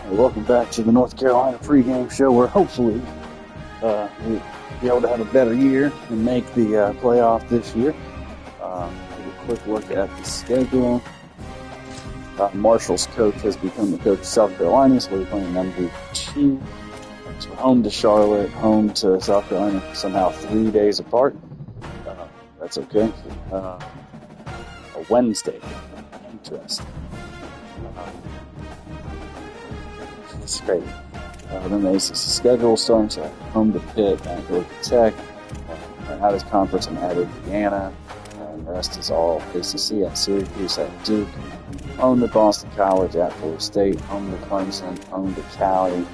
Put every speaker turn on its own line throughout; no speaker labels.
Welcome back to the North Carolina pregame show, where hopefully we'll be able to have a better year and make the playoff this year. Take a quick look at the schedule. Marshall's coach has become the coach of South Carolina, so we're playing them week 2. So home to Charlotte, home to South Carolina, somehow 3 days apart. That's okay. A Wednesday. Interesting. It's great. Then the ACC schedule starts at home to Pitt, back to Tech, out of conference and at Indiana. The rest is all ACC at Syracuse, at Duke, home to Boston College, at Florida State, home to Clemson, home to Cali,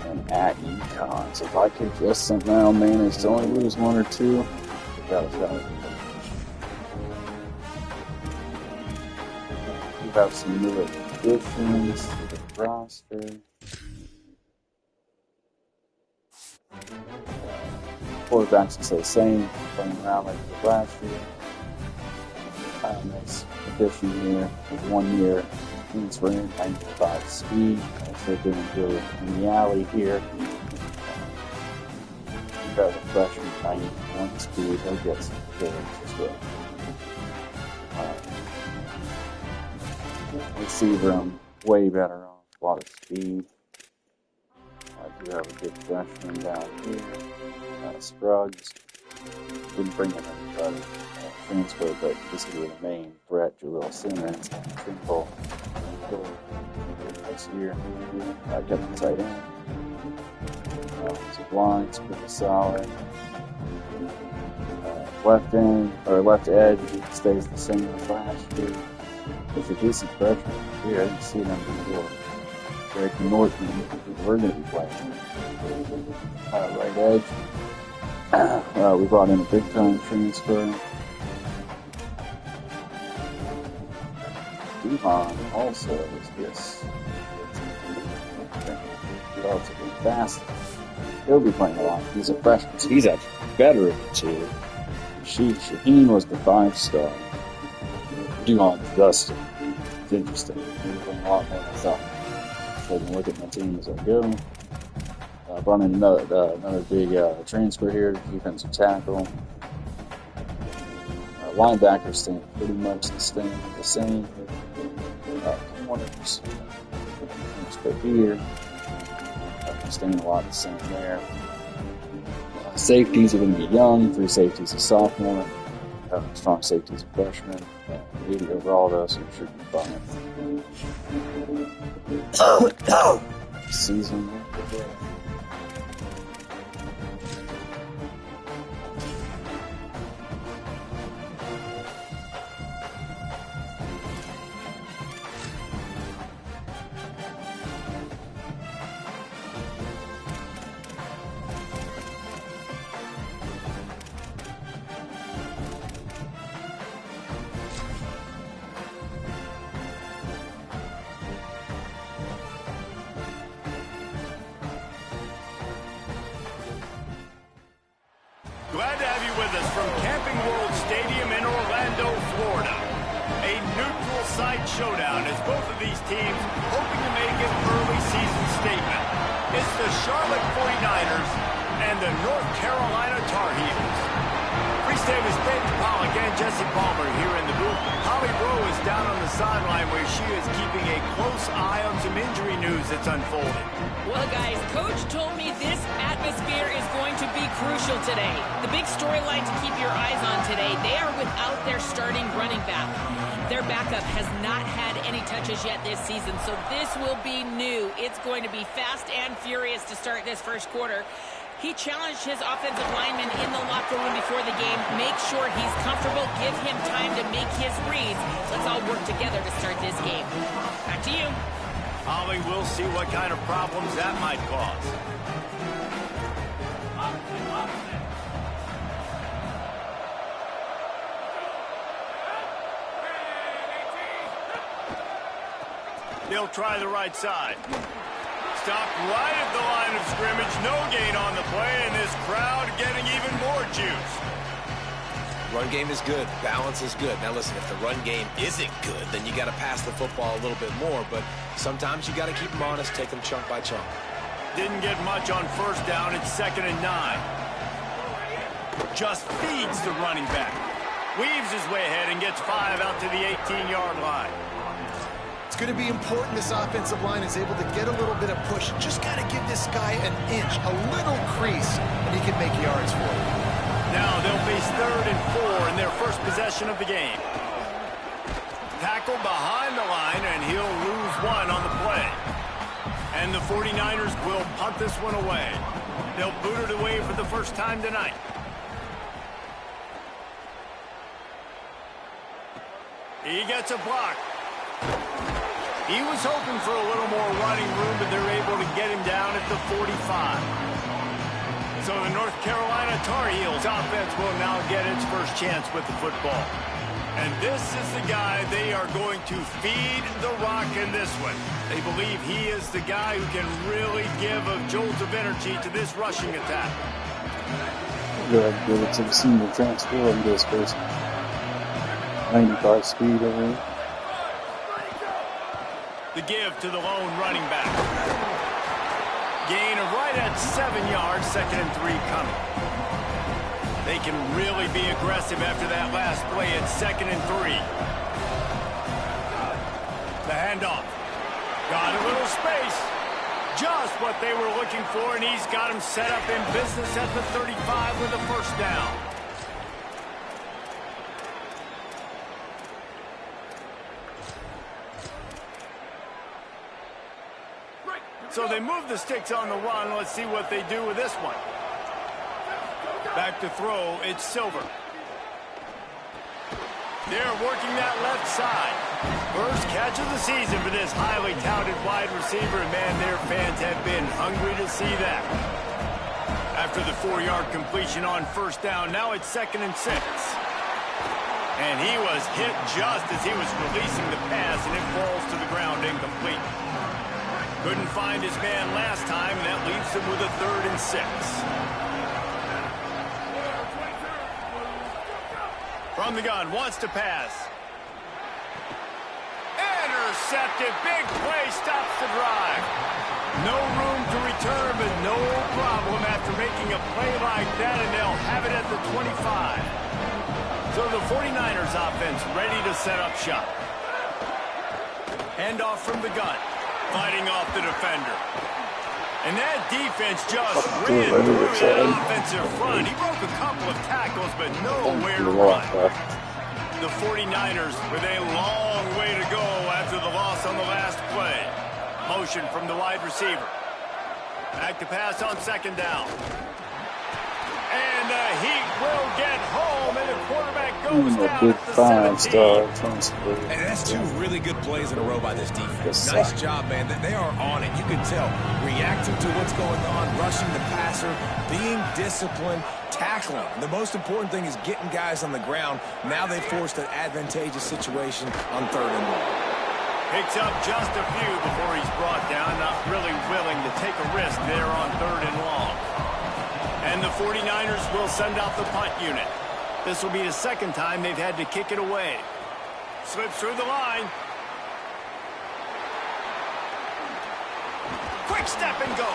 and at Ncaa. So if I could just somehow manage to only lose 1 or 2, that was better. We have some new additions to the roster. Quarterbacks can stay the same, playing around like last year. Nice addition here with 1 year. Transfer in 95 speed. Also doing good in the alley here. You got a freshman 91 speed. He'll get some kills as well. Receiver, I'm way better off. A lot of speed. I do have a good freshman down here. Scruggs. Didn't bring in anybody transfer, but this will be the main threat. Jalil Simmons, Trimble, this year. I kept the tight end. Offensive line's pretty solid. Left end or left edge stays the same as last year. It's a decent freshman here. I didn't see them before. Greg Northman, we're going to be playing. Right edge. We brought in a big-time transfer. Devon also is just relatively fast. He'll be playing a lot. He's a freshman, so he's actually better than 2. Shaheen was the 5-star. Devon's Dustin. It's interesting. He's playing a lot more myself. So I can look at my team as I go. Brought in another big transfer here, defensive tackle. Linebackers staying pretty much the same. Corners transfer here. Staying a lot the same there. Safeties are going to be young. 3 safeties a sophomore. Strong safeties a freshman. 80 overall though, so it should be fine. Season.
Glad to have you with us from Camping World Stadium in Orlando, Florida. A neutral site showdown as both of these teams hoping to make an early season statement. It's the Charlotte 49ers and the North Carolina Tar Heels. Freestanders Dave Pollock and Jesse Palmer here in the booth. Holly Rowe is down on the sideline where she is keeping a close eye on some injury news that's unfolding.
Well, guys, Coach told me this atmosphere is going to be crucial today. The big storyline to keep your eyes on today, they are without their starting running back. Their backup has not had any touches yet this season, so this will be new. It's going to be fast and furious to start this first quarter. He challenged his offensive lineman in the locker room before the game. Make sure he's comfortable. Give him time to make his reads. Let's all work together to start this game. Back to you.
Holly, we'll see what kind of problems that might cause. They'll try the right side. Stopped right at the line of scrimmage. No gain on the play, and this crowd getting even more juice.
Run game is good. Balance is good. Now listen, if the run game isn't good, then you got to pass the football a little bit more. But sometimes you got to keep them honest, take them chunk by chunk.
Didn't get much on first down. It's 2nd and 9. Just feeds the running back. Weaves his way ahead and gets 5 out to the 18-yard line.
It's going to be important this offensive line is able to get a little bit of push. Just got to give this guy an inch, a little crease, and he can make yards for you.
Now they'll face 3rd and 4 in their first possession of the game. Tackled behind the line, and he'll lose 1 on the play. And the 49ers will punt this one away. They'll boot it away for the first time tonight. He gets a block. He was hoping for a little more running room, but they're able to get him down at the 45. So the North Carolina Tar Heels offense will now get its first chance with the football. And this is the guy they are going to feed the rock in this one. They believe he is the guy who can really give a jolt of energy to this rushing attack.
Good, give it to the senior transfer in this first 95 speed over.
The give to the lone running back. Gain of right at 7 yards, 2nd and 3 coming. They can really be aggressive after that last play at 2nd and 3. The handoff. Got a little space. Just what they were looking for, and he's got him set up in business at the 35 with a first down. So they move the sticks on the run. Let's see what they do with this one. Back to throw, it's Silver. They're working that left side. First catch of the season for this highly touted wide receiver. And man, their fans have been hungry to see that. After the 4-yard completion on first down, now it's 2nd and 6. And he was hit just as he was releasing the pass, and it falls to the ground incomplete. Couldn't find his man last time, and that leaves him with a 3rd and 6. From the gun, wants to pass. Intercepted, big play, stops the drive. No room to return, but no problem after making a play like that, and they'll have it at the 25. So the 49ers offense ready to set up shop. Handoff from the gun. Fighting off the defender. And that defense just ran through that offensive front. He broke a couple of tackles, but nowhere to run. The 49ers with a long way to go after the loss on the last play. Motion from the wide receiver. Back to pass on 2nd down. And the Heat will get home, and the quarterback goes down at the 17.
And that's 2 really good plays in a row by this defense. Nice job, man. They are on it. You can tell. Reacting to what's going on, rushing the passer, being disciplined, tackling. And the most important thing is getting guys on the ground. Now they forced an advantageous situation on 3rd and 1.
Picks up just a few before he's brought down. Not really willing to take a risk there on 3rd and long. And the 49ers will send out the punt unit. This will be the 2nd time they've had to kick it away. Slips through the line. Quick step and go.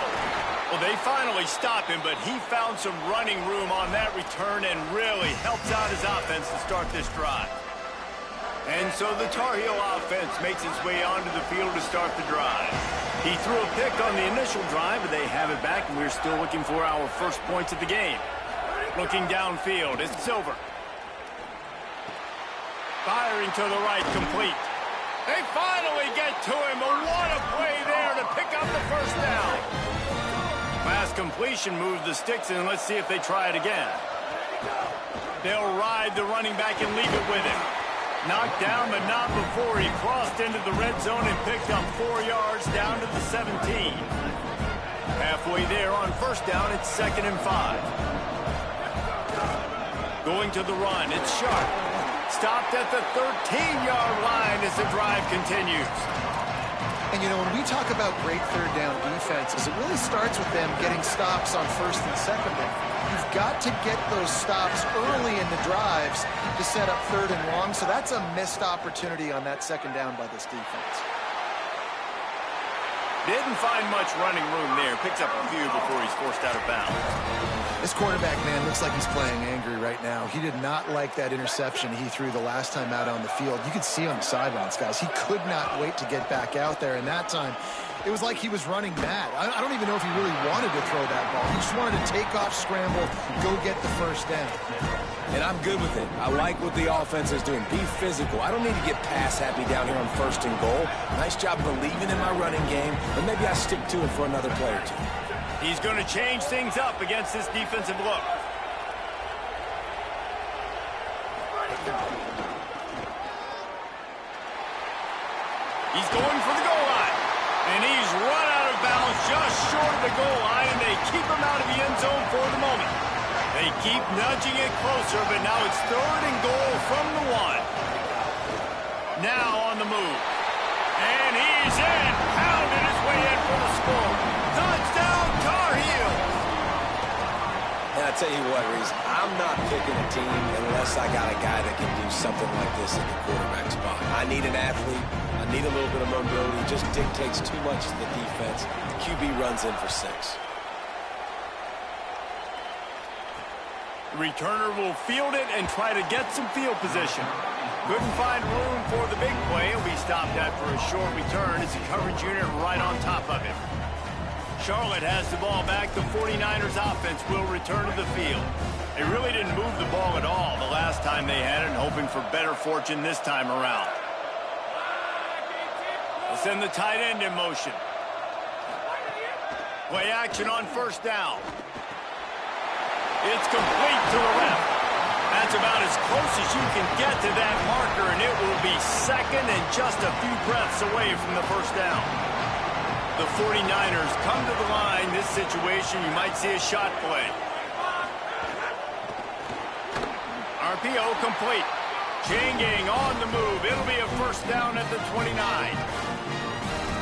Well, they finally stop him, but he found some running room on that return and really helps out his offense to start this drive. And so the Tar Heel offense makes its way onto the field to start the drive. He threw a pick on the initial drive, but they have it back, and we're still looking for our first points of the game. Looking downfield, it's Silver. Firing to the right, complete. They finally get to him, but what a play there to pick up the first down. Last completion moved the sticks, and let's see if they try it again. They'll ride the running back and leave it with him. Knocked down, but not before he crossed into the red zone and picked up 4 yards down to the 17. Halfway there on first down, it's 2nd and 5. Going to the run, it's Sharp. Stopped at the 13-yard line as the drive continues.
And, you know, when we talk about great 3rd down defenses, it really starts with them getting stops on 1st and 2nd down. You've got to get those stops early in the drives to set up 3rd and long, so that's a missed opportunity on that 2nd down by this defense.
Didn't find much running room there. Picks up a few before he's forced out of bounds.
This quarterback, man, looks like he's playing angry right now. He did not like that interception he threw the last time out on the field. You could see on the sidelines, guys. He could not wait to get back out there, and that time it was like he was running mad. I don't even know if he really wanted to throw that ball. He just wanted to take off, scramble, go get the 1st down.
And I'm good with it. I like what the offense is doing. Be physical. I don't need to get pass happy down here on 1st and goal. Nice job believing in my running game, but maybe I stick to it for another play or two.
He's going to change things up against this defensive look. He's going for the goal line. And he's run out of bounds just short of the goal line, and they keep him out of the end zone for the moment. They keep nudging it closer, but now it's 3rd and goal from the 1. Now on the move. And he's in. Pounded his way in for the score. Touchdown, Tar Heels.
And I tell you what, Reese, I'm not picking a team unless I got a guy that can do something like this at the quarterback spot. I need an athlete. I need a little bit of mobility. It just dictates too much to the defense. The QB runs in for 6.
The returner will field it and try to get some field position. Couldn't find room for the big play. He'll be stopped after a short return as the coverage unit right on top of it. Charlotte has the ball back. The 49ers offense will return to the field. They really didn't move the ball at all the last time they had it, hoping for better fortune this time around. They'll send the tight end in motion. Play action on 1st down. It's complete to the left. That's about as close as you can get to that marker, and it will be 2nd and just a few breaths away from the 1st down. The 49ers come to the line. This situation, you might see a shot play. RPO complete. Chain gang on the move. It'll be a 1st down at the 29.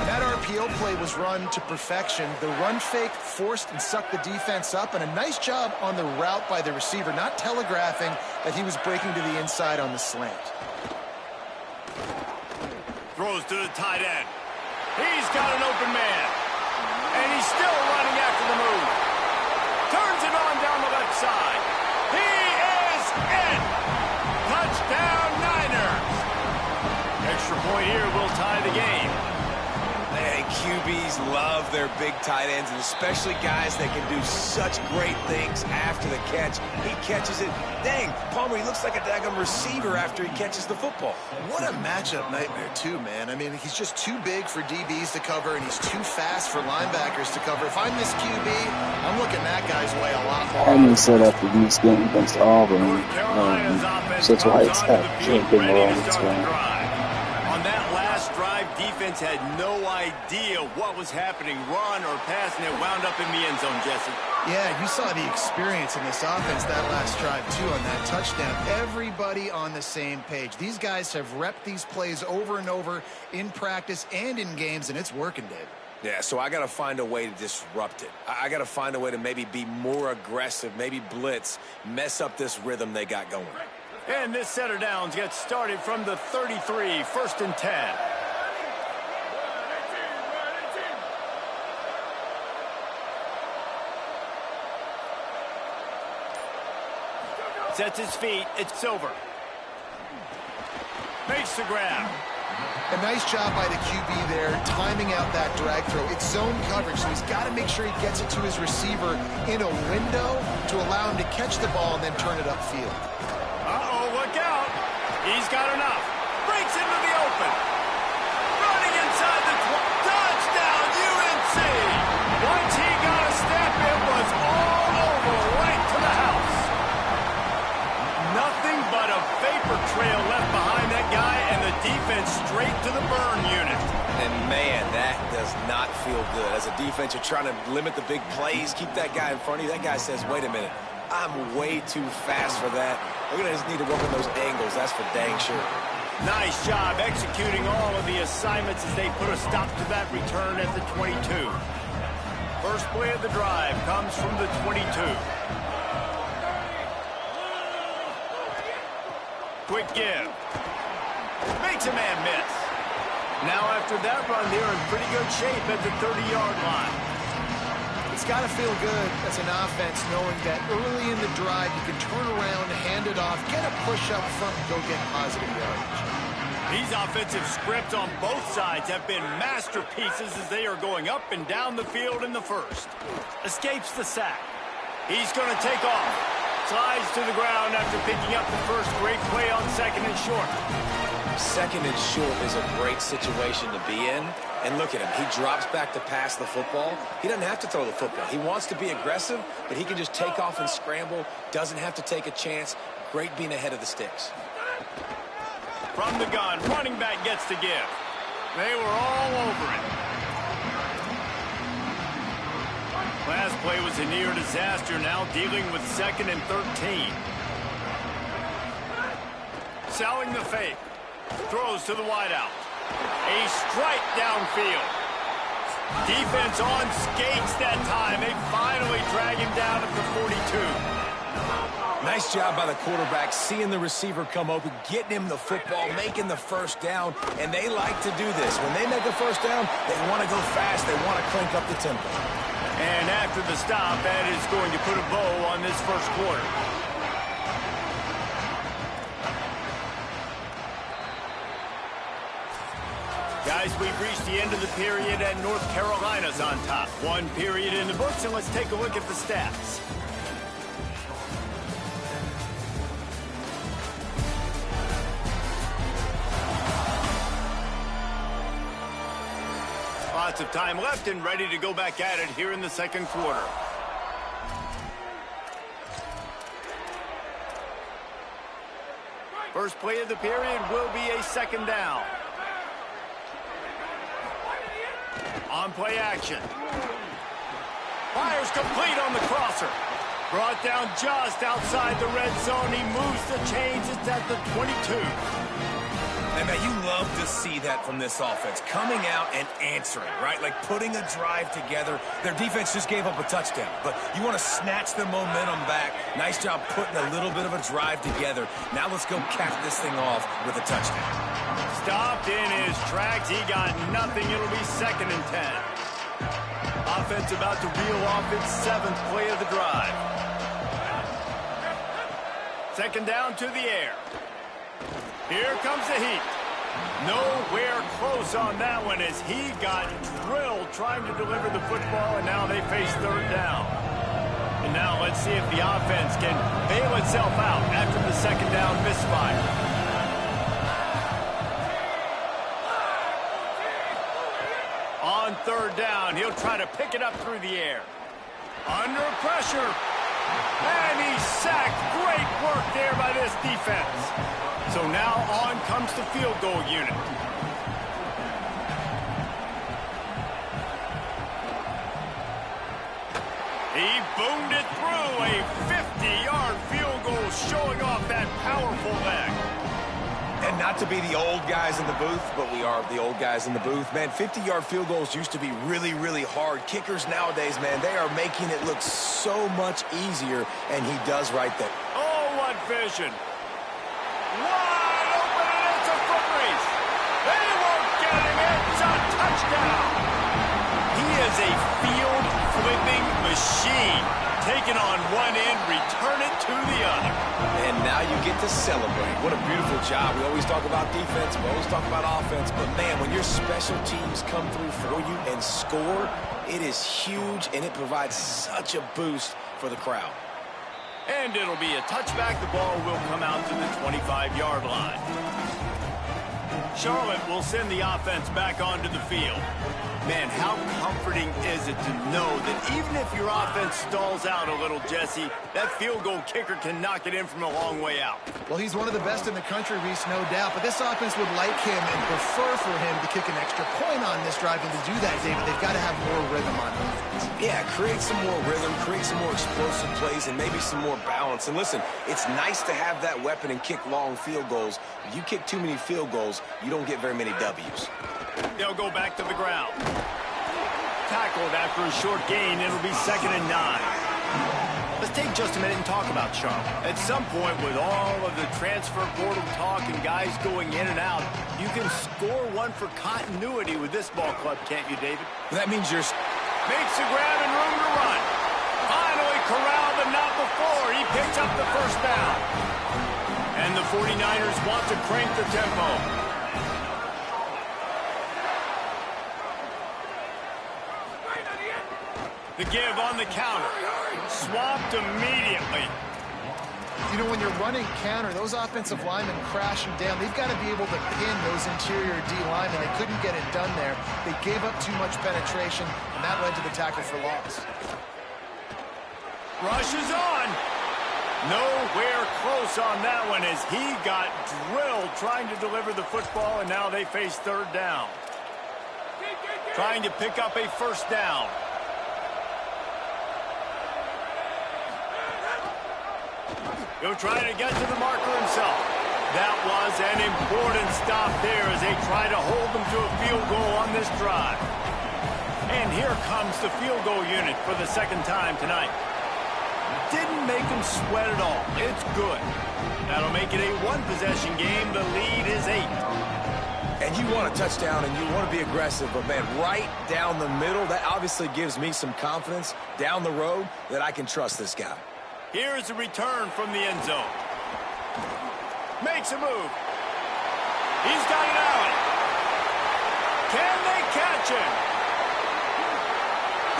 That RPO play was run to perfection. The run fake forced and sucked the defense up, and a nice job on the route by the receiver, not telegraphing that he was breaking to the inside on the slant.
Throws to the tight end. He's got an open man. And he's still running after the move. Turns it on down the left side. He is in. Touchdown, Niners. Extra point here will tie the game.
Man, QBs love their big tight ends, and especially guys that can do such great things after the catch. He catches it. Dang, Palmer, he looks like a daggum receiver after he catches the football.
What a matchup nightmare, too, man. I mean, he's just too big for DBs to cover, and he's too fast for linebackers to cover. If I'm this QB, I'm looking that guy's way a lot more.
And he set up the this game against Auburn. So that's why it's a big role.
On that last drive, defense had no idea what was happening, run or pass, and it wound up in the end zone, Jesse.
Yeah, you saw the experience in this offense that last drive, too, on that touchdown. Everybody on the same page. These guys have repped these plays over and over in practice and in games, and it's working, Dave.
Yeah, so I got to find a way to disrupt it. I got to find a way to maybe be more aggressive, maybe blitz, mess up this rhythm they got going.
And this set of downs gets started from the 33, 1st and 10. Sets his feet. It's over. Makes the grab.
A nice job by the QB there, timing out that drag throw. It's zone coverage, so he's got to make sure he gets it to his receiver in a window to allow him to catch the ball and then turn it upfield.
Uh-oh, look out. He's got enough. Breaks into the open. Running inside the touchdown, UNC. Once he got a step, it was all over, right to the house. Nothing but a vapor trail left behind that guy, and the defense straight to the burn unit.
And, man, that does not feel good. As a defense, you're trying to limit the big plays, keep that guy in front of you. That guy says, wait a minute, I'm way too fast for that. We're going to just need to work on those angles. That's for dang sure.
Nice job executing all of the assignments as they put a stop to that return at the 22. First play of the drive comes from the 22. quick give. Makes a man miss. Now after that run, they're in pretty good shape at the 30-yard line.
It's got to feel good as an offense knowing that early in the drive you can turn around, hand it off, get a push up front, and go get positive yardage.
These offensive scripts on both sides have been masterpieces as they are going up and down the field in the first. Escapes the sack. He's going to take off. Slides to the ground after picking up the first. Great play on second and short.
Second and short is a great situation to be in. And look at him. He drops back to pass the football. He doesn't have to throw the football. He wants to be aggressive, but he can just take off and scramble. Doesn't have to take a chance. Great being ahead of the sticks.
From the gun, running back gets to give. They were all over it. Last play was a near disaster, now dealing with second and 13. Selling the fake. Throws to the wideout. A strike downfield. Defense on skates that time. They finally drag him down at the 42.
Nice job by the quarterback, seeing the receiver come open, getting him the football, making the first down, and they like to do this. When they make a first down, they want to go fast. They want to crank up the tempo.
And after the stop, that is going to put a bow on this first quarter. Guys, we've reached the end of the period, and North Carolina's on top. One period in the books, and let's take a look at the stats. Lots of time left and ready to go back at it here in the second quarter. First play of the period will be a second down. On play action. Fires complete on the crosser. Brought down just outside the red zone. He moves the chains. It's at the 22.
And man, you love to see that from this offense. Coming out and answering, right? Like putting a drive together. Their defense just gave up a touchdown, but you want to snatch the momentum back. Nice job putting a little bit of a drive together. Now let's go cap this thing off with a touchdown.
Stopped in his tracks. He got nothing. It'll be second and 10. Offense about to reel off its seventh play of the drive. Second down to the air. Here comes the heat. Nowhere close on that one as he got drilled trying to deliver the football, and now they face third down. And now let's see if the offense can bail itself out after the second down misfire. On third down, he'll try to pick it up through the air. Under pressure. And he's sacked. Great work there by this defense. So now on comes the field goal unit. He boomed it through. A 50-yard field goal showing off that powerful leg.
And not to be the old guys in the booth, but we are the old guys in the booth. Man, 50-yard field goals used to be really, really hard. Kickers nowadays, man, they are making it look so much easier, and he does right there.
Oh, what vision. Wide open, and it's a foot race. They won't get him. It's a touchdown. He is a field-flipping machine. Take it on one end, return it to the other.
And now you get to celebrate. What a beautiful job. We always talk about defense. We always talk about offense. But, man, when your special teams come through for you and score, it is huge, and it provides such a boost for the crowd.
And it'll be a touchback. The ball will come out to the 25-yard line. Charlotte will send the offense back onto the field. Man, how comforting is it to know that even if your offense stalls out a little, Jesse, that field goal kicker can knock it in from a long way out.
Well, he's one of the best in the country, Reese, no doubt. But this offense would like him and prefer for him to kick an extra point on this drive. And to do that, David, they've got to have more rhythm on offense.
Yeah, create some more rhythm, create some more explosive plays, and maybe some more balance. And listen, it's nice to have that weapon and kick long field goals. If you kick too many field goals, you don't get very many W's.
They'll go back to the ground. Tackled after a short gain. It'll be second and 9. Let's take just a minute and talk about Charlotte. At some point, with all of the transfer portal talk and guys going in and out, you can score one for continuity with this ball club, can't you, David?
That means you're...
Makes the grab and room to run. Finally corralled, but not before. He picks up the first down. And the 49ers want to crank the tempo. The give on the counter. Swamped immediately.
You know, when you're running counter, those offensive linemen crashing down. They've got to be able to pin those interior D linemen. They couldn't get it done there. They gave up too much penetration, and that led to the tackle for loss.
Rush is on. Nowhere close on that one as he got drilled trying to deliver the football, and now they face third down. Trying to pick up a first down. He'll try to get to the marker himself. That was an important stop there as they try to hold them to a field goal on this drive. And here comes the field goal unit for the second time tonight. Didn't make him sweat at all. It's good. That'll make it a one-possession game. The lead is 8.
And you want a touchdown and you want to be aggressive, but, man, right down the middle, that obviously gives me some confidence down the road that I can trust this guy.
Here's a return from the end zone. Makes a move. He's got it out. Can they catch him?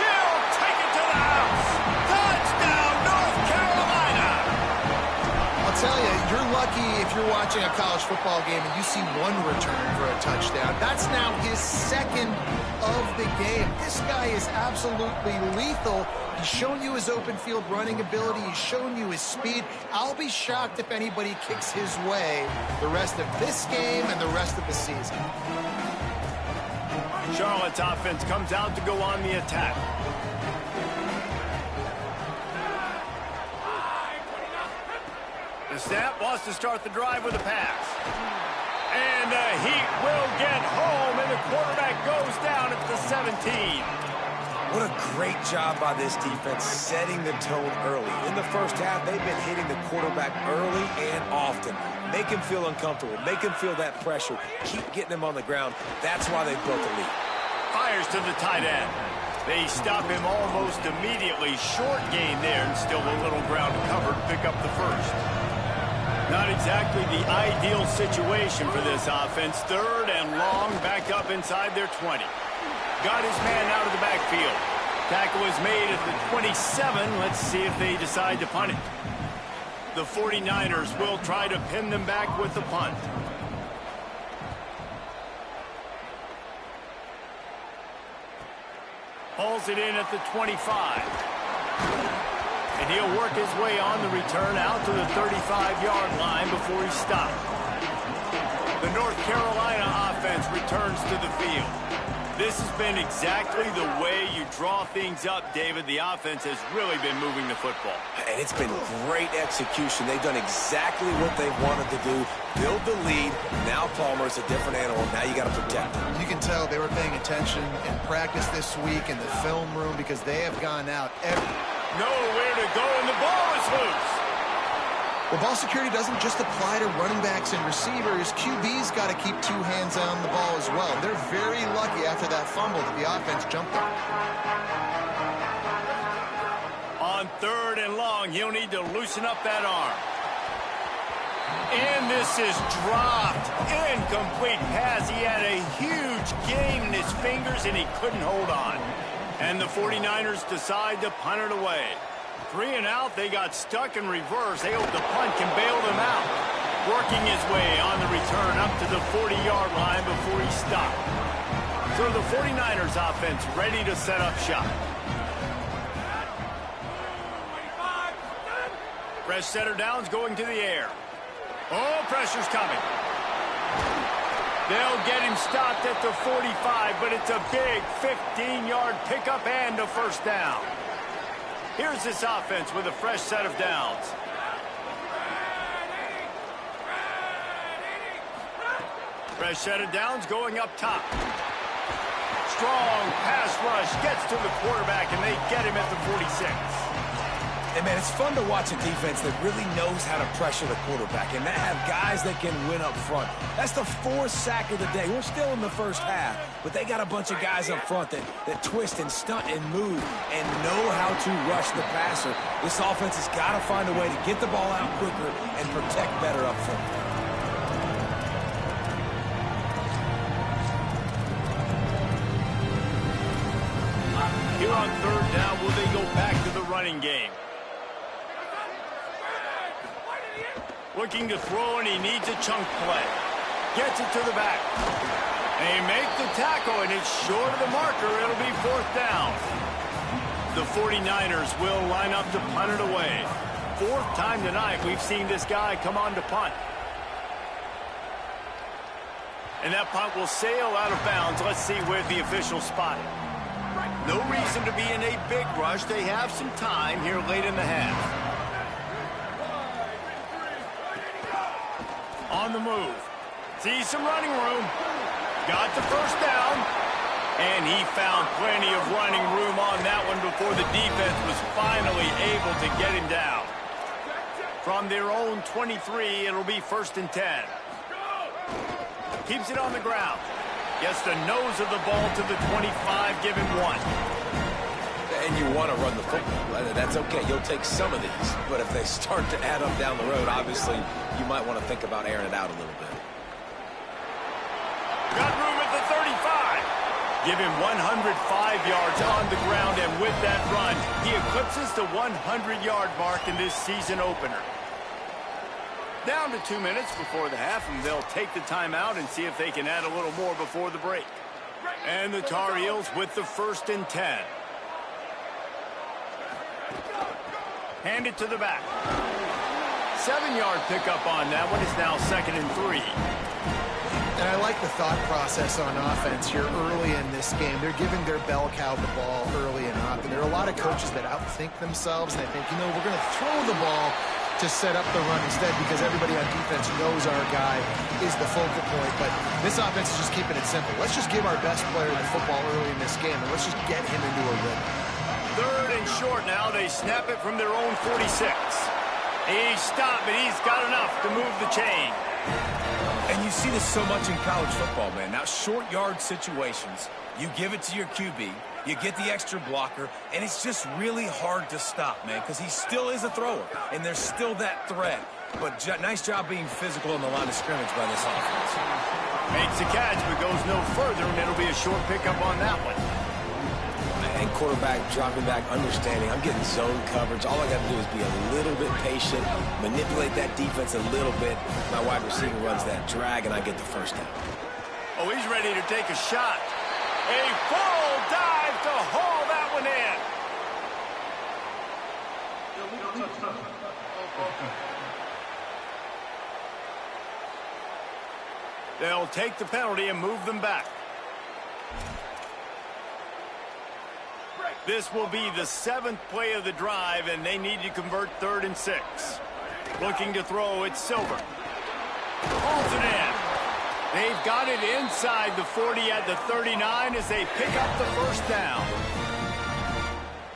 He'll take it to the house. Touchdown, North Carolina.
I'll tell you, you're lucky if you're watching a college football game and you see one return for a touchdown. That's now his second of the game. This guy is absolutely lethal. He's shown you his open field running ability. He's shown you his speed. I'll be shocked if anybody kicks his way the rest of this game and the rest of the season.
Charlotte's offense comes out to go on the attack. The snap wants to start the drive with a pass. And the Heat will get home, and the quarterback goes down at the 17.
What a great job by this defense setting the tone early. In the first half, they've been hitting the quarterback early and often. Make him feel uncomfortable. Make him feel that pressure. Keep getting him on the ground. That's why they built the lead.
Fires to the tight end. They stop him almost immediately. Short gain there, and still a little ground covered to pick up the first. Not exactly the ideal situation for this offense. Third and long, back up inside their 20. Got his man out of the backfield. Tackle is made at the 27. Let's see if they decide to punt it. The 49ers will try to pin them back with the punt. Hauls it in at the 25. And he'll work his way on the return out to the 35-yard line before he stopped. The North Carolina offense returns to the field. This has been exactly the way you draw things up, David. The offense has really been moving the football.
And it's been great execution. They've done exactly what they wanted to do. Build the lead. Now Palmer's a different animal. Now you got to protect him.
You can tell they were paying attention in practice this week in the film room because they have gone out
nowhere to go, and the ball is loose.
Well, ball security doesn't just apply to running backs and receivers. QB's got to keep two hands on the ball as well. They're very lucky after that fumble that the offense jumped them.
On third and long, he'll need to loosen up that arm. And this is dropped. Incomplete pass. He had a huge gain in his fingers, and he couldn't hold on. And the 49ers decide to punt it away. 3 and out, they got stuck in reverse. They hope the punt can bail them out. Working his way on the return up to the 40-yard line before he stopped. So the 49ers offense ready to set up shop. Fresh setter downs going to the air. Oh, pressure's coming. They'll get him stopped at the 45, but it's a big 15-yard pickup and a first down. Here's this offense with a fresh set of downs. Fresh set of downs going up top. Strong pass rush gets to the quarterback, and they get him at the 46.
And, man, it's fun to watch a defense that really knows how to pressure the quarterback and that have guys that can win up front. That's the 4th sack of the day. We're still in the first half, but they got a bunch of guys up front that twist and stunt and move and know how to rush the passer. This offense has got to find a way to get the ball out quicker and protect better up front.
Here on 3rd down, will they go back to the running game? Looking to throw, and he needs a chunk play. Gets it to the back. They make the tackle, and it's short of the marker. It'll be 4th down. The 49ers will line up to punt it away. 4th time tonight we've seen this guy come on to punt. And that punt will sail out of bounds. Let's see where the officials spot it. No reason to be in a big rush. They have some time here late in the half. On the move. Sees some running room. Got the 1st down. And he found plenty of running room on that one before the defense was finally able to get him down. From their own 23, it'll be 1st and 10. Keeps it on the ground. Gets the nose of the ball to the 25, give him 1.
And you want to run the football. That's okay. You'll take some of these. But if they start to add up down the road, obviously, you might want to think about airing it out a little bit.
Got room at the 35. Give him 105 yards on the ground, and with that run, he eclipses the 100-yard mark in this season opener. Down to 2 minutes before the half, and they'll take the timeout and see if they can add a little more before the break. And the Tar Heels with the 1st and 10. Hand it to the back. 7-yard pickup on that one. Is now 2nd and 3.
And I like the thought process on offense here early in this game. They're giving their bell cow the ball early and often. There are a lot of coaches that outthink themselves, and they think, you know, we're going to throw the ball to set up the run instead because everybody on defense knows our guy is the focal point. But this offense is just keeping it simple. Let's just give our best player the football early in this game, and let's just get him into a rhythm.
3rd and short now. They snap it from their own 46. He stopped, but he's got enough to move the chain.
And you see this so much in college football, man. Now, short yard situations, you give it to your QB, you get the extra blocker, and it's just really hard to stop, man, because he still is a thrower, and there's still that threat. But nice job being physical in the line of scrimmage by this offense.
Makes a catch, but goes no further, and it'll be a short pickup on that one.
And quarterback dropping back, understanding I'm getting zone coverage. All I got to do is be a little bit patient, manipulate that defense a little bit. My wide receiver runs that drag, and I get the 1st down.
Oh, he's ready to take a shot. A full dive to haul that one in. They'll take the penalty and move them back. This will be the 7th play of the drive, and they need to convert 3rd and 6. Looking to throw, it's Silver. Pulls it in. They've got it inside the 40 at the 39 as they pick up the 1st down.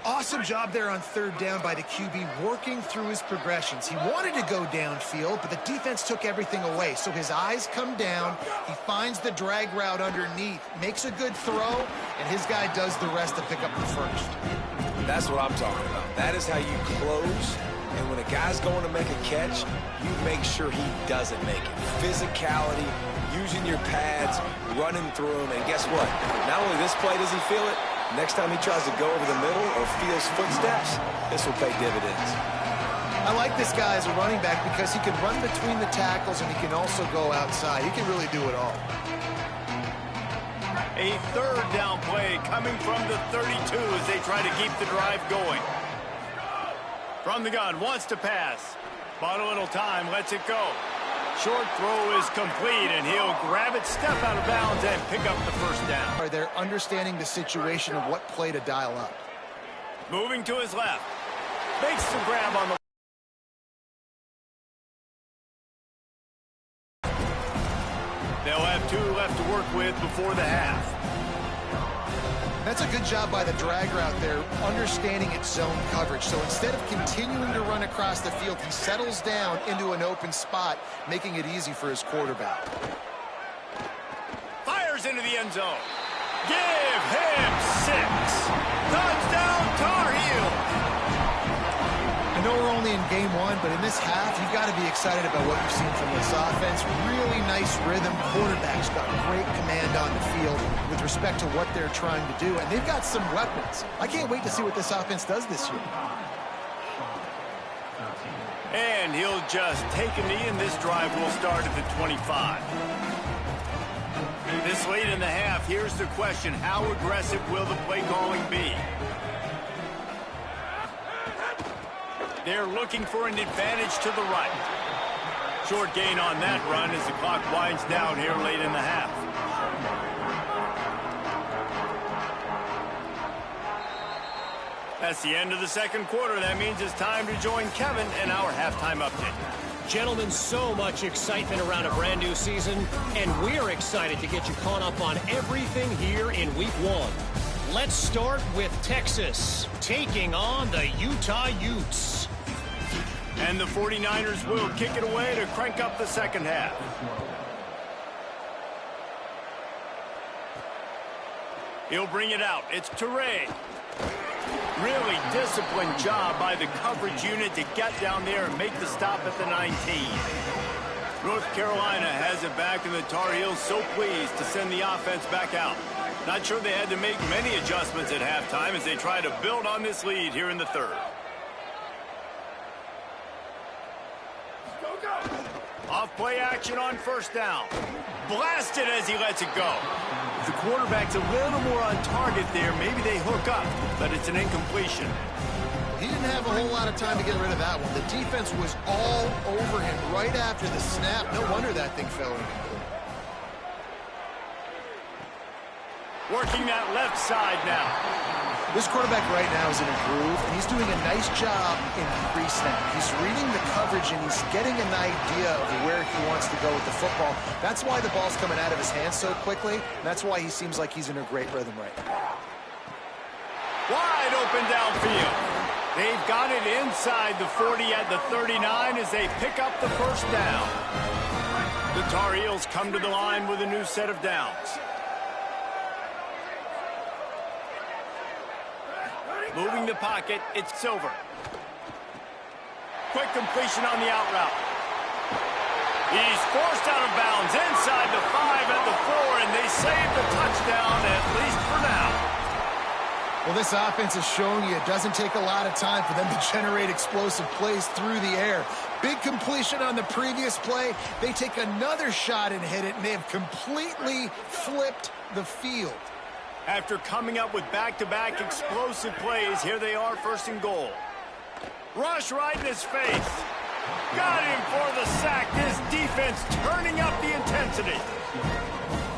Awesome job there on 3rd down by the QB, working through his progressions. He wanted to go downfield, but the defense took everything away. So his eyes come down, he finds the drag route underneath, makes a good throw, and his guy does the rest to pick up the 1st.
That's what I'm talking about. That is how you close. And when a guy's going to make a catch, you make sure he doesn't make it. Physicality, using your pads, running through them, and guess what? Not only this play does he feel it, next time he tries to go over the middle or feels footsteps, this will pay dividends.
I like this guy as a running back because he can run between the tackles and he can also go outside. He can really do it all.
A 3rd down play coming from the 32 as they try to keep the drive going. From the gun, wants to pass. Bought a little time, lets it go. Short throw is complete, and he'll grab it, step out of bounds, and pick up the 1st down.
They're understanding the situation of what play to dial up.
Moving to his left. Makes the grab on the... They'll have 2 left to work with before the half.
That's a good job by the drag route there, understanding its zone coverage. So instead of continuing to run across the field, he settles down into an open spot, making it easy for his quarterback.
Fires into the end zone. Give him 6. Touchdown, Tar Heels.
I know we're only in game 1, but in this half, you've got to be excited about what you've seen from this offense. Really nice rhythm. Quarterback's got great command on the field with respect to what they're trying to do, and they've got some weapons. I can't wait to see what this offense does this year.
And he'll just take a knee, and this drive will start at the 25. This late in the half, here's the question: how aggressive will the play calling be? They're looking for an advantage to the right. Short gain on that run as the clock winds down here late in the half. That's the end of the second quarter. That means it's time to join Kevin in our halftime update.
Gentlemen, so much excitement around a brand new season, and we're excited to get you caught up on everything here in week 1. Let's start with Texas taking on the Utah Utes.
And the 49ers will kick it away to crank up the second half. He'll bring it out. It's Teray. Really disciplined job by the coverage unit to get down there and make the stop at the 19. North Carolina has it back, and the Tar Heels so pleased to send the offense back out. Not sure they had to make many adjustments at halftime as they try to build on this lead here in the third. Off play action on first down. Blasted as he lets it go. The quarterback's a little more on target there. Maybe they hook up, but it's an incompletion.
He didn't have a whole lot of time to get rid of that one. The defense was all over him right after the snap. No wonder that thing fell in.
Working that left side now.
This quarterback right now is in a groove, and he's doing a nice job in pre-snap. He's reading the coverage, and he's getting an idea of where he wants to go with the football. That's why the ball's coming out of his hands so quickly. That's why he seems like he's in a great rhythm right now.
Wide open downfield. They've got it inside the 40 at the 39 as they pick up the first down. The Tar Heels come to the line with a new set of downs. Moving the pocket, it's Silver. Quick completion on the out route. He's forced out of bounds inside the 5 at the 4, and they save the touchdown, at least for now.
Well, this offense is showing you it doesn't take a lot of time for them to generate explosive plays through the air. Big completion on the previous play. They take another shot and hit it, and they have completely flipped the field.
After coming up with back-to-back explosive plays, here they are, first and goal. Rush right in his face. Got him for the sack. This defense turning up the intensity.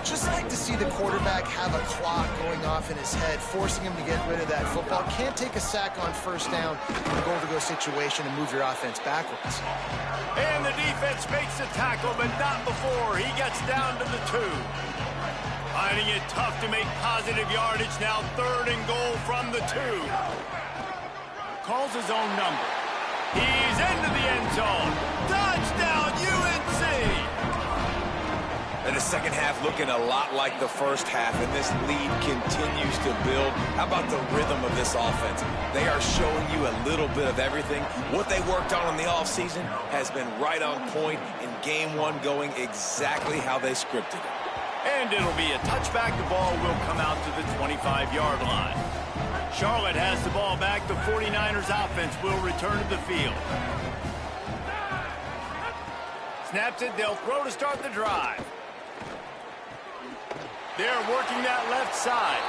Just like to see the quarterback have a clock going off in his head, forcing him to get rid of that football. Can't take a sack on first down in a goal-to-go situation and move your offense backwards.
And the defense makes the tackle, but not before he gets down to the 2. Finding it tough to make positive yardage now. Third and goal from the 2. Calls his own number. He's into the end zone. Touchdown, UNC!
And the second half looking a lot like the first half, and this lead continues to build. How about the rhythm of this offense? They are showing you a little bit of everything. What they worked on in the offseason has been right on point, in game 1 going exactly how they scripted it.
And it'll be a touchback. The ball will come out to the 25-yard line. Charlotte has the ball back. The 49ers offense will return to the field. Snaps it. They'll throw to start the drive. They're working that left side.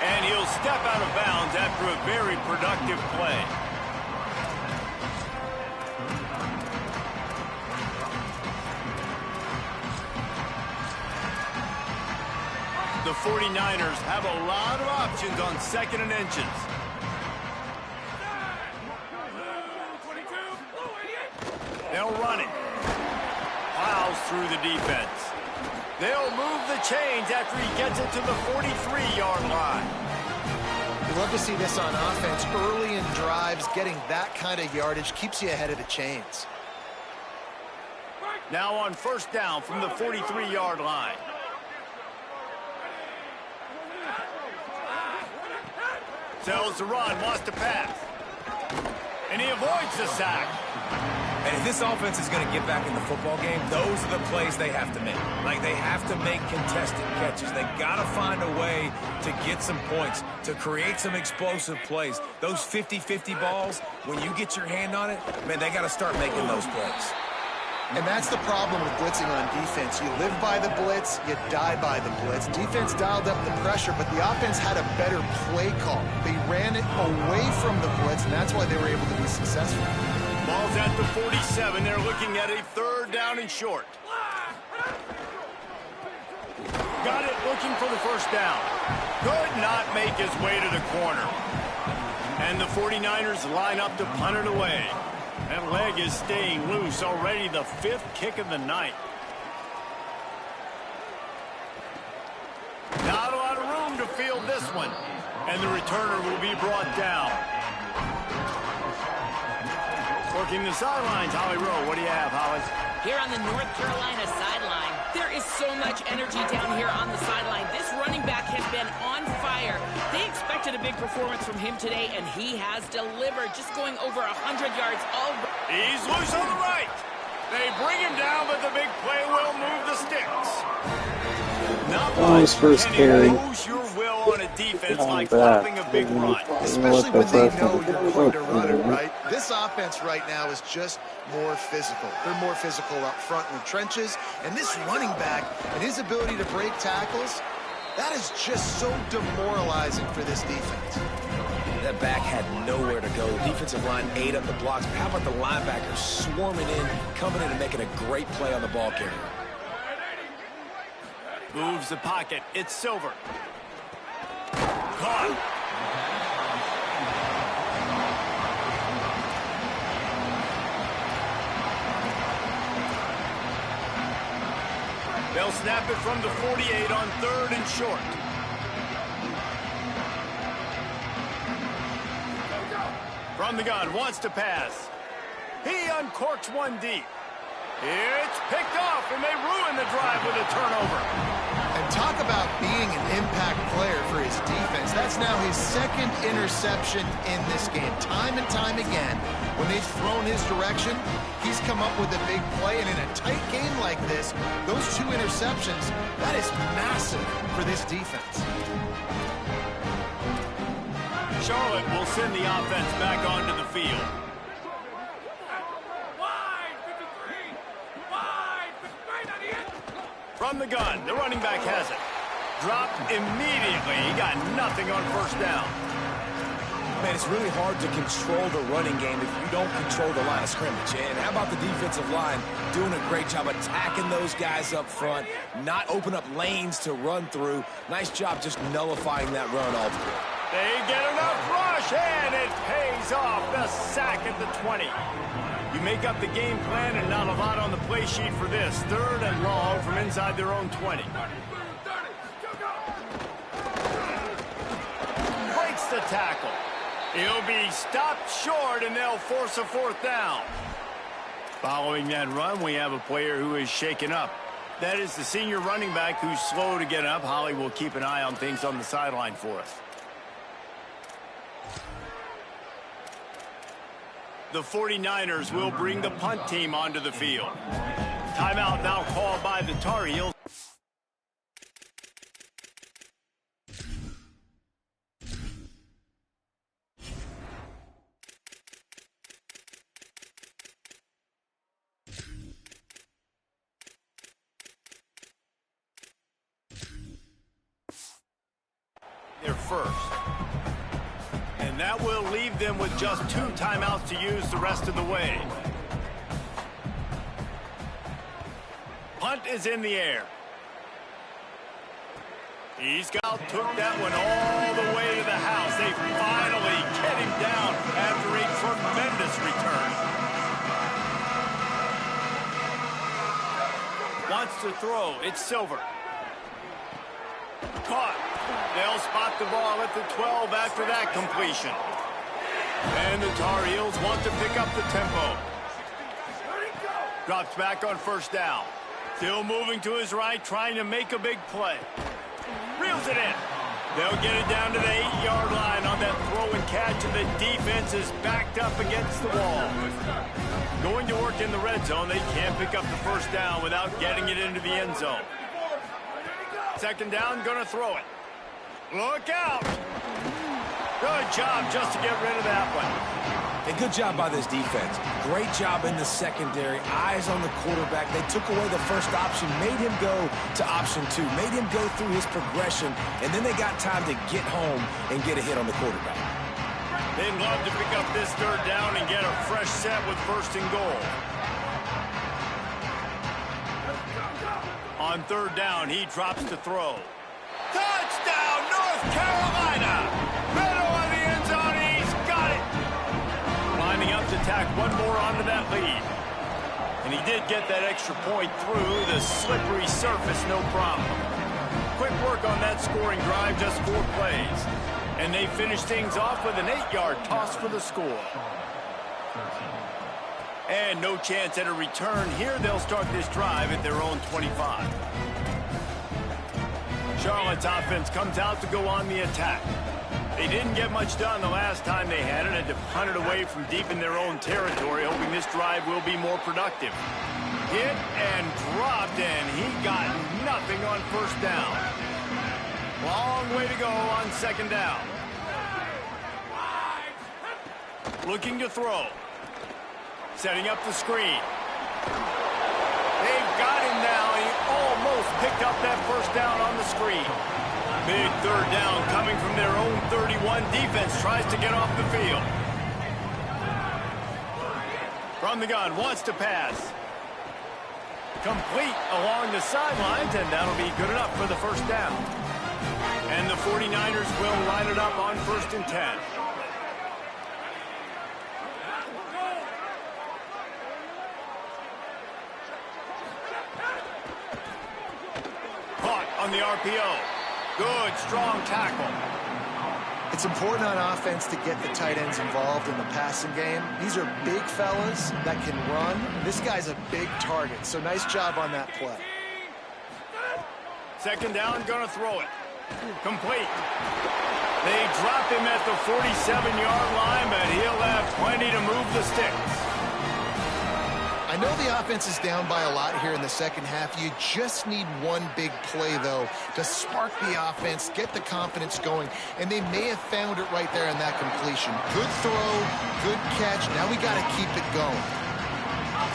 And he'll step out of bounds after a very productive play. The 49ers have a lot of options on second and inches. They'll run it. Plows through the defense. They'll move the chains after he gets it to the 43-yard line.
You love to see this on offense. Early in drives, getting that kind of yardage keeps you ahead of the chains.
Now on first down from the 43-yard line. Tells the run, wants to pass. And he avoids the sack.
And if this offense is going to get back in the football game, those are the plays they have to make. Like, they have to make contested catches. They got to find a way to get some points, to create some explosive plays. Those 50-50 balls, when you get your hand on it, man, they got to start making those plays.
And that's the problem with blitzing on defense. You live by the blitz, you die by the blitz. Defense dialed up the pressure, but the offense had a better play call. They ran it away from the blitz, and that's why they were able to be successful.
Ball's at the 47. They're looking at a third down and short. Got it, looking for the first down. Could not make his way to the corner. And the 49ers line up to punt it away. That leg is staying loose. Already the 5th kick of the night. Not a lot of room to field this one. And the returner will be brought down. Working the sidelines, Holly Rowe. What do you have, Holly?
Here on the North Carolina sideline, there is so much energy down here on the sideline. This running back has been on fire. They expected a big performance from him today, and he has delivered, just going over 100 yards already.
He's loose on the right. They bring him down, but the big play will move the sticks. Not
his first carry.
Lose your will on a defense like stopping a big run.
Especially when they know you're going to run it, right? This offense right now is just more physical. They're more physical up front in the trenches. And this running back and his ability to break tackles, that is just so demoralizing for this defense.
That back had nowhere to go. Defensive line ate up the blocks. How about the linebackers swarming in, coming in and making a great play on the ball carrier?
Moves the pocket. It's Silver. Caught. They'll snap it from the 48 on third and short. From the gun, wants to pass. He uncorks one deep. It's picked off, and they ruin the drive with a turnover.
And talk about being an impact player for his defense. That's now his 2nd interception in this game. Time and time again, when they've thrown his direction, he's come up with a big play. And in a tight game like this, those 2 interceptions, that is massive for this defense.
Charlotte will send the offense back onto the field. From the gun, the running back has it. Dropped immediately. He got nothing on first down.
Man, it's really hard to control the running game if you don't control the line of scrimmage. And how about the defensive line doing a great job attacking those guys up front, not open up lanes to run through. Nice job just nullifying that run altogether.
They get enough rush, and it pays off. The sack at the 20. You make up the game plan and not a lot on the play sheet for this. Third and long from inside their own 20. Breaks the tackle. He'll be stopped short, and they'll force a 4th down. Following that run, we have a player who is shaken up. That is the senior running back who's slow to get up. Holly will keep an eye on things on the sideline for us. The 49ers will bring the punt team onto the field. Timeout now called by the Tar Heels. They're first. And that will leave them with just 2 timeouts to use the rest of the way. Punt is in the air. Took that one all the way to the house. They finally get him down after a tremendous return. Wants to throw. It's Silver. Caught. They'll spot the ball at the 12 after that completion. And the Tar Heels want to pick up the tempo. Drops back on first down. Still moving to his right, trying to make a big play. Reels it in. They'll get it down to the 8-yard line on that throw and catch, and the defense is backed up against the wall. Going to work in the red zone, they can't pick up the first down without getting it into the end zone. Second down, gonna throw it. Look out! Good job just to get rid of that one.
And good job by this defense. Great job in the secondary. Eyes on the quarterback. They took away the first option, made him go to option 2, made him go through his progression, and then they got time to get home and get a hit on the quarterback.
They'd love to pick up this third down and get a fresh set with first and goal. On third down, he drops to throw. Touchdown, North Carolina! Middle of the end zone, he's got it! Lining up to tack one more onto that lead. And he did get that extra point through the slippery surface, no problem. Quick work on that scoring drive, just 4 plays. And they finish things off with an 8-yard toss for the score. And no chance at a return here. They'll start this drive at their own 25. Charlotte's offense comes out to go on the attack. They didn't get much done the last time they had it. Had to punt it away from deep in their own territory, hoping this drive will be more productive. Hit and dropped, and he got nothing on first down. Long way to go on second down. Looking to throw. Setting up the screen. They've got him now. He almost picked up that first down on the screen. Big third down coming from their own 31. Defense tries to get off the field. From the gun, wants to pass. Complete along the sidelines, and that'll be good enough for the first down. And the 49ers will line it up on 1st and 10. On the RPO. Good, strong tackle.
It's important on offense to get the tight ends involved in the passing game. These are big fellas that can run. This guy's a big target, so nice job on that play.
Second down, gonna throw it. Complete. They drop him at the 47-yard line, but he'll have plenty to move the sticks.
I know the offense is down by a lot here in the second half. You just need one big play, though, to spark the offense, get the confidence going, and they may have found it right there in that completion. Good throw, good catch. Now we got to keep it going.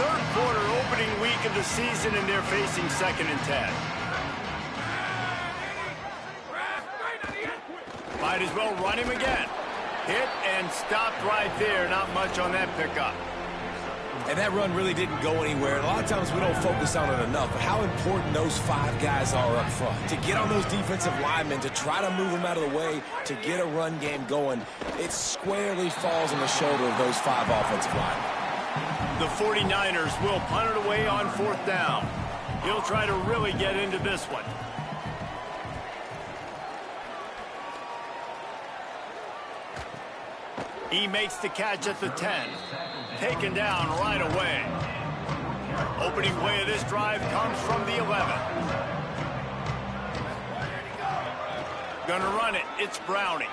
Third quarter, opening week of the season, and they're facing 2nd and 10. Might as well run him again. Hit and stopped right there. Not much on that pickup.
And that run really didn't go anywhere. A lot of times we don't focus on it enough, but how important those 5 guys are up front. To get on those defensive linemen, to try to move them out of the way, to get a run game going, it squarely falls on the shoulder of those 5 offensive linemen.
The 49ers will punt it away on 4th down. He'll try to really get into this one. He makes the catch at the 10. Taken down right away. Opening play of this drive comes from the 11. Gonna run it. It's Browning.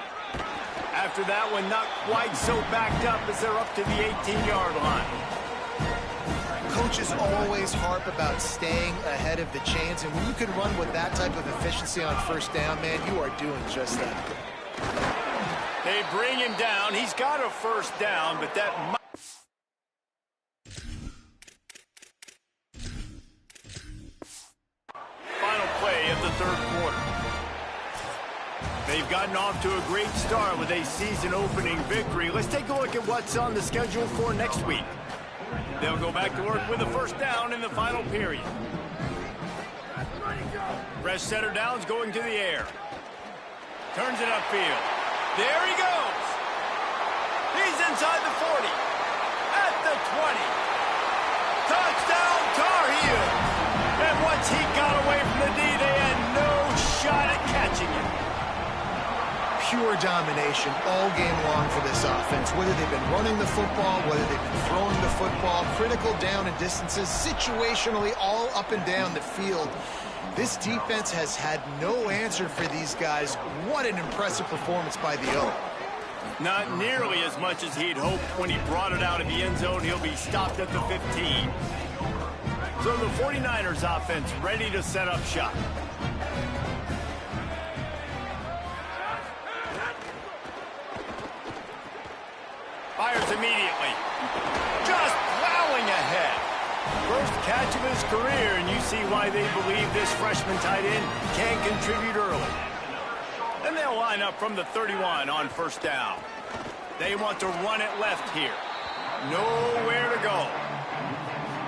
After that one, not quite so backed up as they're up to the 18-yard line.
Coaches always harp about staying ahead of the chains, and when you can run with that type of efficiency on first down, man, you are doing just that.
They bring him down. He's got a first down, but that might... Final play of the third quarter. They've gotten off to a great start with a season-opening victory. Let's take a look at what's on the schedule for next week. They'll go back to work with a first down in the final period. Fresh setter downs going to the air. Turns it upfield. There he goes. He's inside the 40. At the 20. Touchdown, Tar Heels. And once he got away from the D, they had no shot at catching him.
pure domination all game long for this offense. Whether they've been running the football, whether they've been throwing the football, critical down and distances, situationally all up and down the field. This defense has had no answer for these guys. What an impressive performance by the O.
Not nearly as much as he'd hoped when he brought it out of the end zone. He'll be stopped at the 15. So the 49ers offense ready to set up shop. Fires immediately. Just plowing ahead. First catch of his career, and you see why they believe this freshman tight end can contribute early. And they'll line up from the 31 on first down. They want to run it left here. Nowhere to go.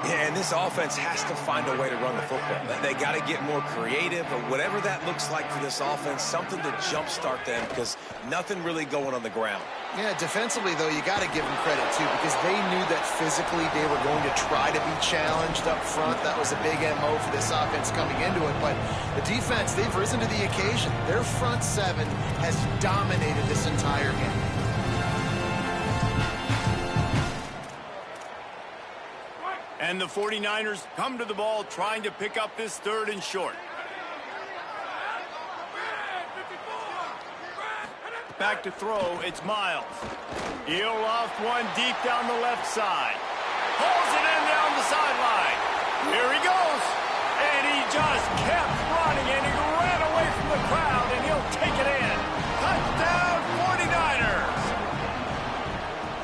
Yeah, and this offense has to find a way to run the football. They got to get more creative, or whatever that looks like for this offense, something to jumpstart them, because nothing really going on the ground.
Yeah, defensively, though, you got to give them credit, too, because they knew that physically they were going to try to be challenged up front. That was a big MO for this offense coming into it. But the defense, they've risen to the occasion. Their front seven has dominated this entire game.
And the 49ers come to the ball trying to pick up this third and short. Back to throw, it's Miles. He'll loft one deep down the left side. Pulls it in down the sideline. Here he goes. And he just kept running, and he ran away from the crowd, and he'll take it in. Touchdown, 49ers.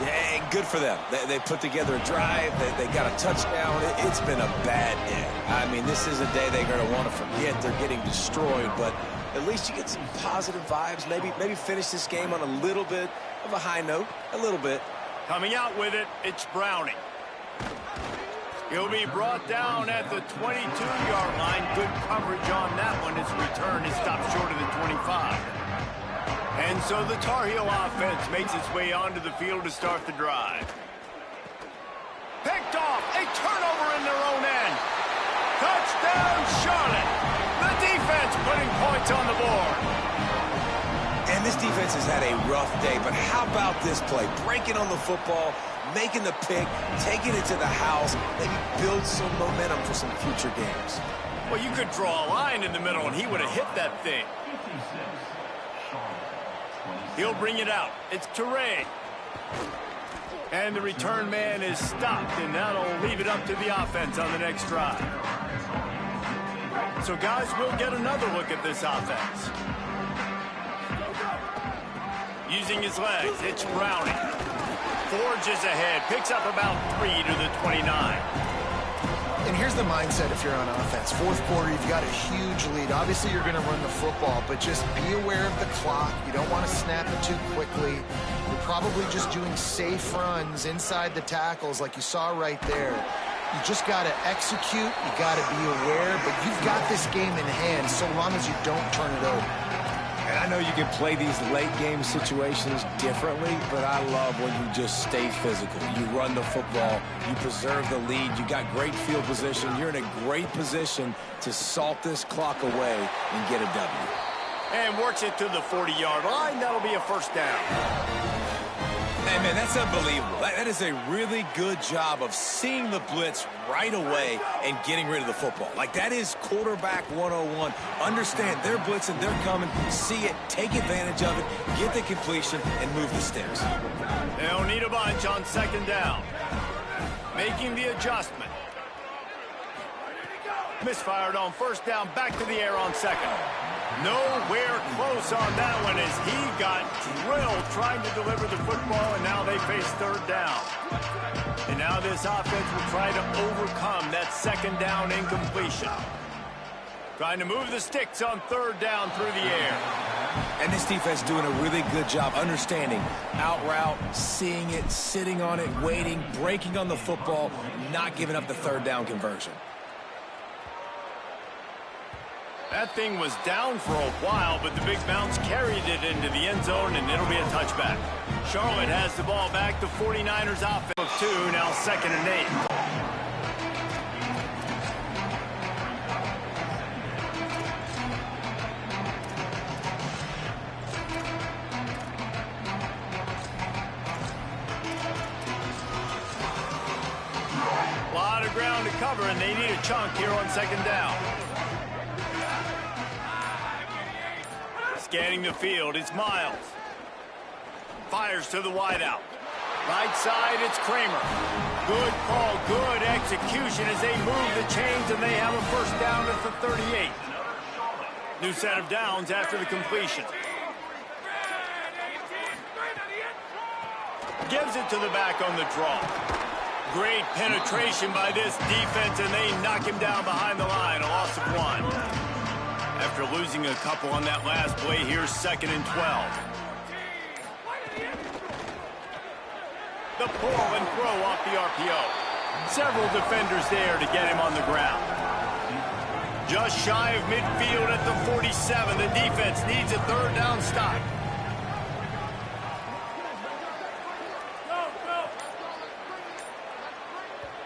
Yeah, and good for them. They put together a drive. They got a touchdown. It's been a bad day. I mean, this is a day they're going to want to forget. They're getting destroyed, but at least you get some positive vibes. Maybe finish this game on a little bit of a high note. A little bit.
Coming out with it, it's Browning. He'll be brought down at the 22-yard line. Good coverage on that one. His return is stopped short of the 25. And so the Tar Heel offense makes its way onto the field to start the drive. Picked off. A turnover in their own end. Touchdown, Charlotte. The defense putting points on the board.
And this defense has had a rough day, but how about this play? Breaking on the football, making the pick, taking it to the house, maybe build some momentum for some future games.
Well, you could draw a line in the middle, and he would have hit that thing. He'll bring it out. It's Toure. And the return man is stopped, and that'll leave it up to the offense on the next drive. So, guys, we'll get another look at this offense. Using his legs, it's Browning. Forges ahead, picks up about 3 to the 29.
And here's the mindset if you're on offense. Fourth quarter, you've got a huge lead. Obviously, you're going to run the football, but just be aware of the clock. You don't want to snap it too quickly. You're probably just doing safe runs inside the tackles like you saw right there. You just got to execute. You got to be aware, but you've got this game in hand so long as you don't turn it over.
And I know you can play these late-game situations differently, but I love when you just stay physical. You run the football. You preserve the lead. You got great field position. You're in a great position to salt this clock away and get a W.
And works it to the 40-yard line. That'll be a first down.
Hey, man, that's unbelievable. That is a really good job of seeing the blitz right away and getting rid of the football. Like, that is quarterback 101. Understand they're blitzing, they're coming, see it, take advantage of it, get the completion, and move the sticks.
They'll need a bunch on second down. Making the adjustment. Misfired on first down, back to the air on second. Nowhere close on that one as he got drilled trying to deliver the football, and now they face third down. And now this offense will try to overcome that second down incompletion. Trying to move the sticks on third down through the air.
And this defense doing a really good job understanding out route, seeing it, sitting on it, waiting, breaking on the football, not giving up the third down conversion.
That thing was down for a while, but the big bounce carried it into the end zone, and it'll be a touchback. Charlotte has the ball back. The 49ers offense of 2, now 2nd and 8. cover, and they need a chunk here on second down. Scanning the field, it's Miles. Fires to the wideout. Right side, it's Kramer. Good call, good execution as they move the chains, and they have a first down at the 38. New set of downs after the completion. Gives it to the back on the draw. Great penetration by this defense, and they knock him down behind the line, a loss of 1. After losing a couple on that last play, here's 2nd and 12. The pull and throw off the RPO. Several defenders there to get him on the ground. Just shy of midfield at the 47. The defense needs a third down stop.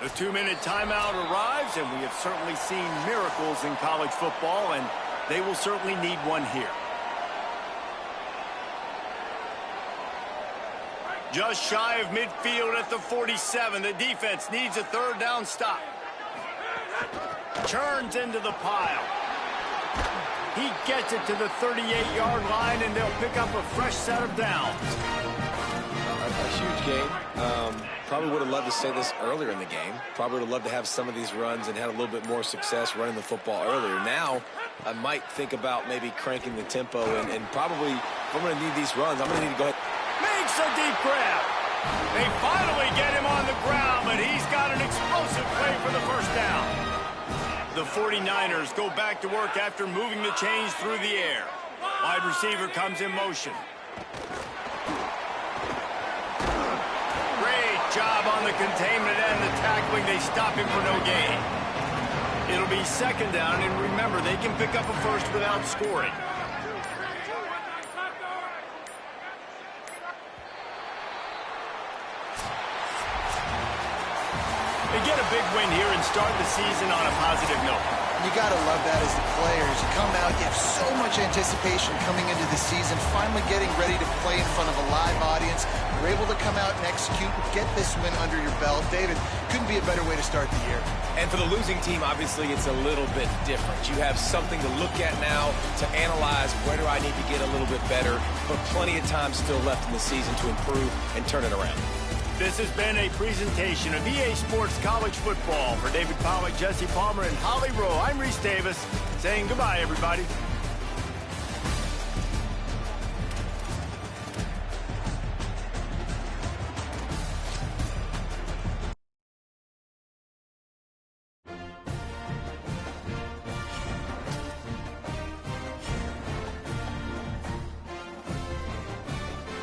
The 2-minute timeout arrives, and we have certainly seen miracles in college football, and they will certainly need one here. Just shy of midfield at the 47. The defense needs a third down stop. Churns into the pile. He gets it to the 38-yard line, and they'll pick up a fresh set of downs.
A huge game. Probably would have loved to say this earlier in the game. Probably would have loved to have some of these runs and had a little bit more success running the football earlier. Now, I might think about maybe cranking the tempo and probably, if I'm going to need these runs, I'm going to need to go ahead.
Makes a deep grab. They finally get him on the ground, but he's got an explosive play for the first down. The 49ers go back to work after moving the chains through the air. Wide receiver comes in motion. Great job on the containment and the tackling. They stop him for no gain. It'll be 2nd down, and remember, they can pick up a first without scoring. They get a big win here and start the season on a positive note.
You got to love that as the players. You come out, you have so much anticipation coming into the season, finally getting ready to play in front of a live audience. You're able to come out and execute and get this win under your belt. David, couldn't be a better way to start the year.
And for the losing team, obviously, it's a little bit different. You have something to look at now to analyze where do I need to get a little bit better, but plenty of time still left in the season to improve and turn it around.
This has been a presentation of EA Sports College Football. For David Pollack, Jesse Palmer, and Holly Rowe, I'm Reese Davis saying goodbye, everybody.